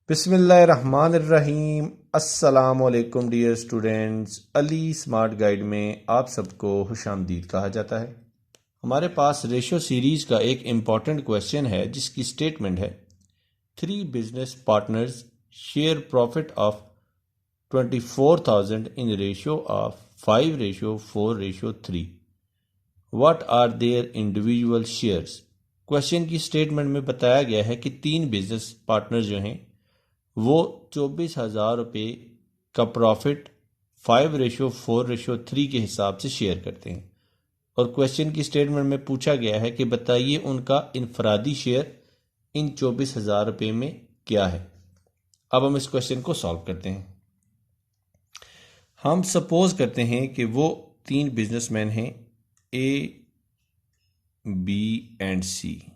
बिस्मिल्लाहिर्रहमानिर्रहीम। अस्सलामुअलैकुम dear students, Ali smart guide में आप सबको खुशामदीद कहा जाता है। हमारे पास रेशो सीरीज़ का एक इम्पॉर्टेंट क्वेश्चन है जिसकी स्टेटमेंट है 3 business partners share profit of 24,000 in ratio of 5:4:3। What are their individual shares. Question की स्टेटमेंट में बताया गया है कि 3 बिजनेस पार्टनर जो हैं वो 24,000 रुपये का प्रॉफिट 5:4:3 के हिसाब से शेयर करते हैं और क्वेश्चन की स्टेटमेंट में पूछा गया है कि बताइए उनका इनफरादी शेयर इन 24,000 रुपये में क्या है। अब हम इस क्वेश्चन को सॉल्व करते हैं। हम सपोज करते हैं कि वो 3 बिजनेसमैन हैं ए, बी एंड सी।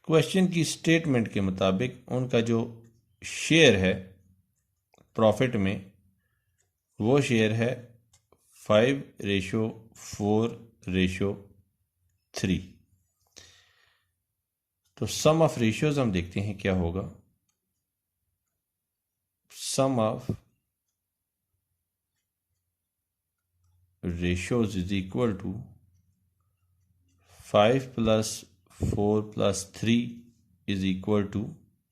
क्वेश्चन की स्टेटमेंट के मुताबिक उनका जो शेयर है प्रॉफिट में वो शेयर है 5:4:3। तो सम ऑफ रेशियोज हम देखते हैं क्या होगा। Sum of ratios is equal to 5 + 4 + 3 is equal to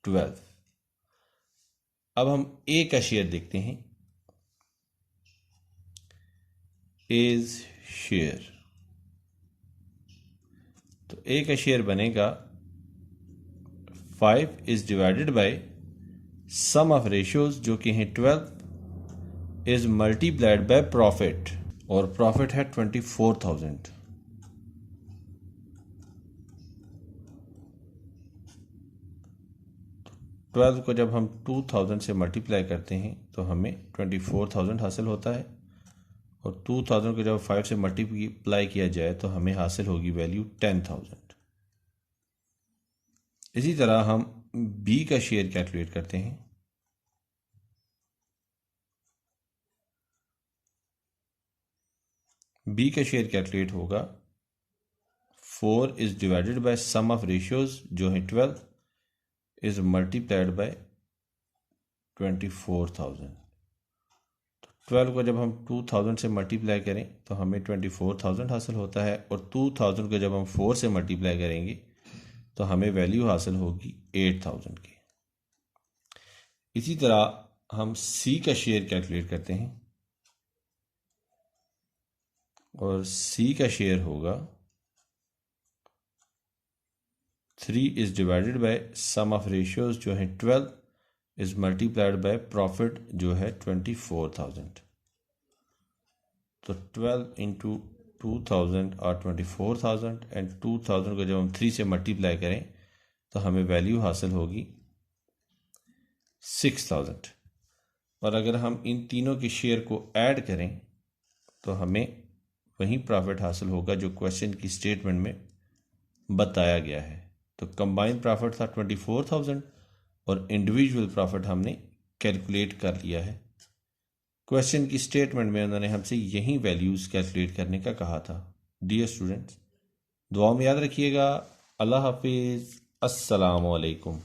12। अब हम ए का शेयर देखते हैं। एज शेयर, तो ए का शेयर बनेगा 5 is divided by sum of ratios जो कि हैं 12 इज मल्टीप्लाइड बाय प्रॉफिट, और प्रॉफिट है 24,000। तो 12 को जब हम 2000 से मल्टीप्लाई करते हैं तो हमें 24,000 हासिल होता है, और 2000 को जब 5 से मल्टीप्लाई किया जाए तो हमें हासिल होगी वैल्यू 10,000। इसी तरह हम बी का शेयर कैलकुलेट करते हैं। बी का शेयर कैलकुलेट होगा 4 is divided by sum of ratios जो है 12 इज मल्टीप्लाइड बाय 24,000। 12 को जब हम 2000 से मल्टीप्लाई करें तो हमें 24,000 हासिल होता है, और 2000 को जब हम 4 से मल्टीप्लाई करेंगे तो हमें वैल्यू हासिल होगी 8,000 की। इसी तरह हम सी का शेयर कैलकुलेट करते हैं, और सी का शेयर होगा 3 is divided by sum of ratios जो है 12 इज मल्टीप्लाइड बाय प्रॉफिट जो है 24,000। तो 12 इंटू 2000 और 24,000, एंड 2000 को जब हम 3 से मल्टीप्लाई करें तो हमें वैल्यू हासिल होगी 6,000। और अगर हम इन तीनों के शेयर को ऐड करें तो हमें वही प्रॉफिट हासिल होगा जो क्वेश्चन की स्टेटमेंट में बताया गया है। तो कंबाइंड प्रॉफिट था 24,000 और इंडिविजुअल प्रॉफिट हमने कैलकुलेट कर लिया है। क्वेश्चन की स्टेटमेंट में उन्होंने हमसे यही वैल्यूज़ कैलकुलेट करने का कहा था। डियर स्टूडेंट्स, दुआ में याद रखिएगा। अल्लाह हाफिज़। अस्सलामु अलैकुम।